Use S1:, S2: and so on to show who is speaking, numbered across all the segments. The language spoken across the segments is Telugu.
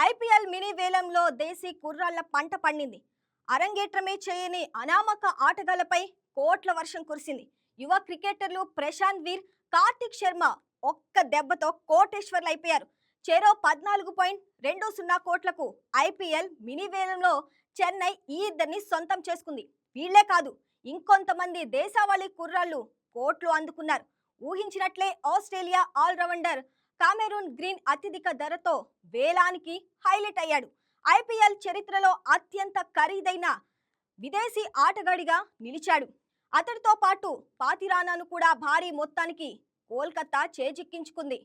S1: ఐపీఎల్ మినీ వేలంలో దేశీ కుర్రాళ్ల పంట పండింది. అరంగేట్రమే చేయని అనామక ఆటగాళ్లపై కోట్ల వర్షం కురిసింది. యువ క్రికెటర్లు ప్రశాంత్ వీర్, కార్తిక్ శర్మ ఒక్క దెబ్బతో కోటేశ్వర్లు అయిపోయారు. చెరో 14.20 కోట్లకు ఐపీఎల్ మినీ వేలంలో చెన్నై ఈ ఇద్దరిని సొంతం చేసుకుంది. వీళ్లే కాదు, ఇంకొంతమంది దేశావళి కుర్రాళ్లు కోట్లు అందుకున్నారు. ఊహించినట్లే ఆస్ట్రేలియా ఆల్రౌండర్ కామెరూన్ గ్రీన్ అత్యధిక ధరతో వేలానికి హైలైట్ అయ్యాడు. ఐపీఎల్ చరిత్రలో అత్యంత ఖరీదైన విదేశీ ఆటగాడిగా నిలిచాడు. అతడితో పాటు పాతిరానాను కూడా భారీ మొత్తానికి కోల్కతా చేజిక్కించుకుంది.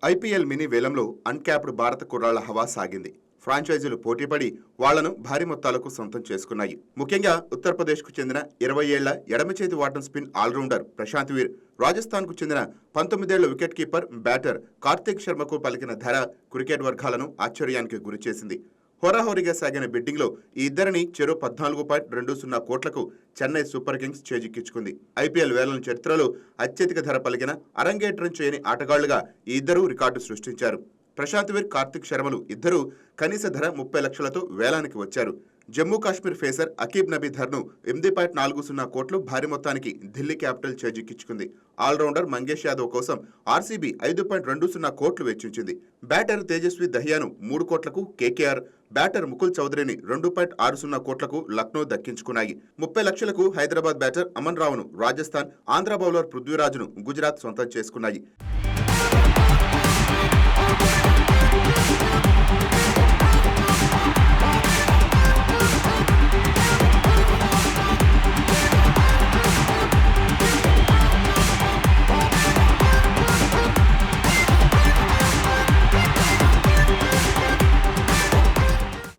S2: ఐపీఎల్ మినీ వేలంలో అన్క్యాప్డ్ భారత కుర్రాళ్ల హవా సాగింది. ఫ్రాంచైజీలు పోటీపడి వాళ్లను భారీ మొత్తాలకు సొంతం చేసుకున్నాయి. ముఖ్యంగా ఉత్తరప్రదేశ్కు చెందిన 20 ఏళ్ల ఎడమచేతి వాటం స్పిన్ ఆల్రౌండర్ ప్రశాంత్ వీర్, రాజస్థాన్కు చెందిన 19 ఏళ్ల వికెట్ కీపర్ బ్యాటర్ కార్తిక్ శర్మకు పలికిన ధర క్రికెట్ వర్గాలను ఆశ్చర్యానికి గురిచేసింది. హోరాహోరీగా సాగిన బిడ్డింగ్లో ఈ ఇద్దరిని చెరో 14.20 కోట్లకు చెన్నై సూపర్ కింగ్స్ చేజిక్కించుకుంది. ఐపీఎల్ వేలం చరిత్రలో అత్యధిక ధర పలికిన అరంగేట్రం చేయని ఆటగాళ్లుగా ఈ ఇద్దరూ రికార్డు సృష్టించారు. ప్రశాంత్ వీర్, కార్తిక్ శర్మలు ఇద్దరూ కనీస ధర 30 లక్షలతో వేలానికి వచ్చారు. జమ్మూ కాశ్మీర్ ఫేసర్ అకీబ్ నబీ ధర్ను 8.40 కోట్లు భారీ మొత్తానికి ఢిల్లీ క్యాపిటల్ చేజిక్కించుకుంది. ఆల్రౌండర్ మంగేష్ యాదవ్ కోసం ఆర్సీబీ 5.20 కోట్లు వెచ్చించింది. బ్యాటర్ తేజస్వి దహియాను 3 కోట్లకు కేకేఆర్, బ్యాటర్ ముకుల్ చౌదరిని 2.60 కోట్లకు లక్నో దక్కించుకున్నాయి. 30 లక్షలకు హైదరాబాద్ బ్యాటర్ అమన్ రావును రాజస్థాన్, ఆంధ్ర బౌలర్ పృథ్వీరాజును గుజరాత్ సొంతం చేసుకున్నాయి.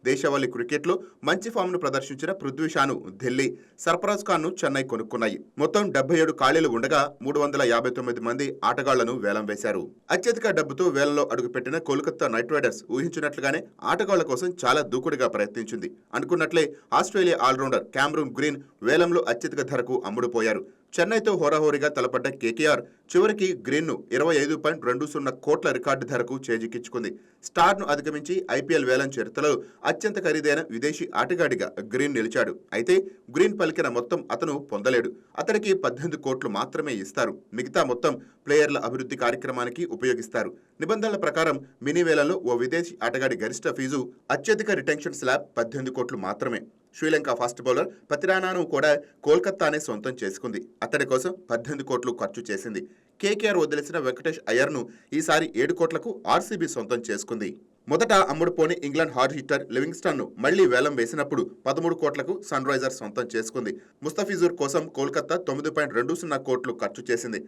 S2: దేశవాళీ క్రికెట్లో మంచి ఫామ్ను ప్రదర్శించిన పృథ్వీ షాను ఢిల్లీ, సర్ఫరాజ్ ఖాన్ను చెన్నై కొనుక్కున్నాయి. మొత్తం 77 ఖాళీలు ఉండగా 359 మంది ఆటగాళ్లను వేలం వేశారు. అత్యధిక డబ్బుతో వేలంలో అడుగుపెట్టిన కోల్కతా నైట్ రైడర్స్ ఊహించినట్లుగానే ఆటగాళ్ల కోసం చాలా దూకుడుగా ప్రయత్నించింది. అనుకున్నట్లే ఆస్ట్రేలియా ఆల్రౌండర్ కామెరూన్ గ్రీన్ వేలంలో అత్యధిక ధరకు అమ్ముడుపోయారు. చెన్నైతో హోరాహోరీగా తలపడ్డ కేకేఆర్ చివరికి గ్రీన్ను 25.20 కోట్ల రికార్డు ధరకు చేజిక్కించుకుంది. స్టార్ను అధిగమించి ఐపీఎల్ వేలం చరిత్రలో అత్యంత ఖరీదైన విదేశీ ఆటగాడిగా గ్రీన్ నిలిచాడు. అయితే గ్రీన్ పలికిన మొత్తం అతను పొందలేడు. అతడికి 18 కోట్లు మాత్రమే ఇస్తారు. మిగతా మొత్తం ప్లేయర్ల అభివృద్ధి కార్యక్రమానికి ఉపయోగిస్తారు. నిబంధనల ప్రకారం మినీ వేలంలో ఓ విదేశీ ఆటగాడి గరిష్ట ఫీజు అత్యధిక రిటెన్షన్ స్లాబ్ 18 కోట్లు మాత్రమే. శ్రీలంక ఫాస్ట్ బౌలర్ పతిరానాను కూడా కోల్కతానే సొంతం చేసుకుంది. అతడి కోసం 18 కోట్లు ఖర్చు చేసింది. కేకేఆర్ వదిలేసిన వెంకటేష్ అయ్యర్ను ఈసారి 7 కోట్లకు ఆర్సీబీ సొంతం చేసుకుంది. మొదట అమ్ముడుపోని ఇంగ్లాండ్ హార్డ్ హిట్టర్ లివింగ్స్టన్ను మళ్లీ వేలం వేసినప్పుడు 13 కోట్లకు సన్ రైజర్స్ సొంతం చేసుకుంది. ముస్తఫిజుర్ కోసం కోల్కతా 9.20 కోట్లు ఖర్చు చేసింది.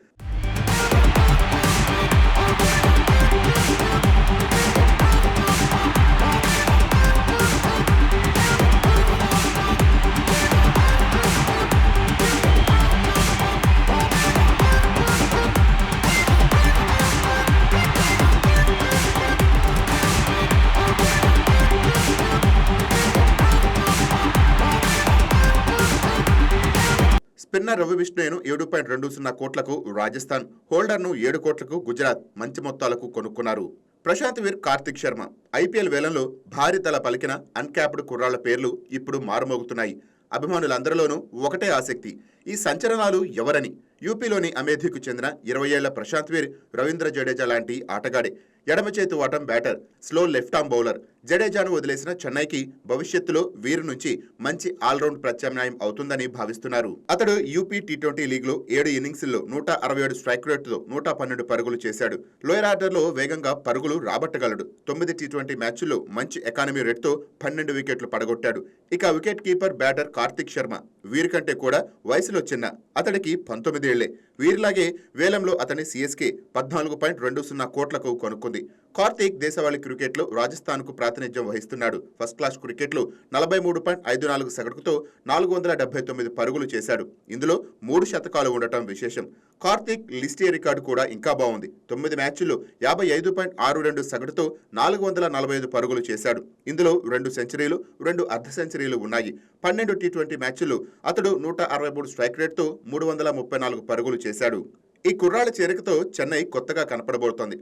S2: స్పిన్నర్ రవి బిష్ణోయ్ను 7.20 కోట్లకు రాజస్థాన్, హోల్డర్ను 7 కోట్లకు గుజరాత్ మంచి మొత్తాలకు కొనుక్కున్నారు. ప్రశాంత్ వీర్, కార్తిక్ శర్మ ఐపీఎల్ వేలంలో భారీ తల పలికిన అన్క్యాప్డ్ కుర్రాళ్ల పేర్లు ఇప్పుడు మారుమోగుతున్నాయి. అభిమానులందరిలోనూ ఒకటే ఆసక్తి, ఈ సంచలనాలు ఎవరని. యూపీలోని అమేథీకు చెందిన 20 ఏళ్ల ప్రశాంత్ వీర్ రవీంద్ర జడేజా లాంటి ఆటగాడే. ఎడమచేతి వాటం batter, slow left arm bowler. జడేజాను వదిలేసిన చెన్నైకి భవిష్యత్తులో వీరు నుంచి మంచి ఆల్రౌండ్ ప్రత్యామ్నాయం అవుతుందని భావిస్తున్నారు. అతడు యూపీ టీ20 లీగ్లో 7 ఇన్నింగ్స్ల్లో 167 స్ట్రైక్ రేటుతో 112 పరుగులు చేశాడు. లోయర్ ఆర్డర్లో వేగంగా పరుగులు రాబట్టగలడు. 9 టీ20 మ్యాచ్ల్లో మంచి ఎకానమీ రేటుతో 12 వికెట్లు పడగొట్టాడు. ఇక wicket keeper batter Kartik Sharma వీరికంటే కూడా వయసులో చిన్న. అతడికి 19 ఏళ్లే. వీరిలాగే వేలంలో అతని సిఎస్కే 14.20 కోట్లకు కొనుక్కుంది. కార్తీక్ దేశవాళీ క్రికెట్లో రాజస్థాన్కు ప్రాతినిధ్యం వహిస్తున్నాడు. ఫస్ట్ క్లాస్ క్రికెట్లో 43.54 సగటుతో 479 పరుగులు చేశాడు. ఇందులో 3 శతకాలు ఉండటం విశేషం. కార్తీక్ లిస్ట్ ఏ రికార్డు కూడా ఇంకా బాగుంది. 9 మ్యాచ్ల్లో 55.62 సగటుతో 445 పరుగులు చేశాడు. ఇందులో 2 సెంచరీలు, 2 అర్ధ సెంచరీలు ఉన్నాయి. 12 టీ20 మ్యాచ్ల్లో అతడు 163 స్ట్రైక్ రేట్తో 334 పరుగులు చేశాడు. ఈ కుర్రాళ్ల చేరికతో చెన్నై కొత్తగా కనపడబోతోంది.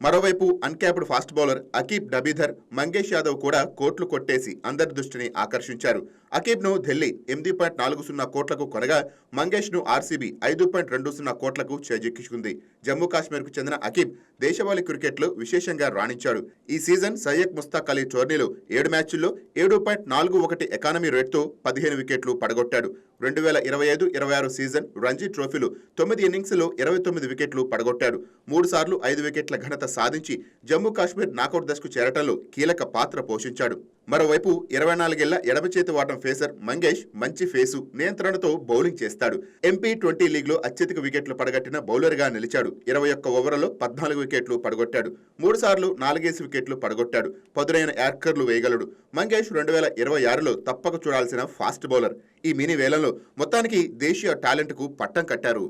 S2: మరోవైపు uncapped fast bowler Aqib Dabidhar, Mangesh Yadav కూడా కోట్లు కొట్టేసి అందరి దృష్టిని ఆకర్షించారు. అకీబ్ను ఢిల్లీ 8.40 కోట్లకు కొనగా మంగేష్ను ఆర్సీబీ 5.20 కోట్లకు చేజిక్కించుకుంది. జమ్మూ కాశ్మీర్కు చెందిన అకీబ్ దేశవాళీ క్రికెట్లో విశేషంగా రాణించాడు. ఈ సీజన్ సయ్యద్ ముస్తాక్ అలీ టోర్నీలో 7 మ్యాచ్ల్లో 7.41 ఎకానమీ రేట్తో 15 వికెట్లు పడగొట్టాడు. 2025-26 సీజన్ రంజీ ట్రోఫీలో 9 ఇన్నింగ్స్లో 29 వికెట్లు పడగొట్టాడు. 3 సార్లు 5 వికెట్ల ఘనత సాధించి జమ్మూ కాశ్మీర్ నాకౌట్ దశకు చేరటంలో కీలక పాత్ర పోషించాడు. మరోవైపు 24 ఏళ్ల ఎడమ చేతి వాటం ఫేసర్ మంగేష్ మంచి ఫేసు, నియంత్రణతో బౌలింగ్ చేస్తాడు. ఎంపీ20 లీగ్లో అత్యధిక వికెట్లు పడగట్టిన బౌలర్గా నిలిచాడు. 21 ఓవర్లలో 14 వికెట్లు పడగొట్టాడు. 3 సార్లు 4 వికెట్లు పడగొట్టాడు. పదునైన యార్కర్లు వేయగలడు. మంగేష్ 2026లో తప్పక చూడాల్సిన ఫాస్ట్ బౌలర్. ఈ మినీ వేలంలో మొత్తానికి దేశీయ టాలెంట్కు పట్టం కట్టారు.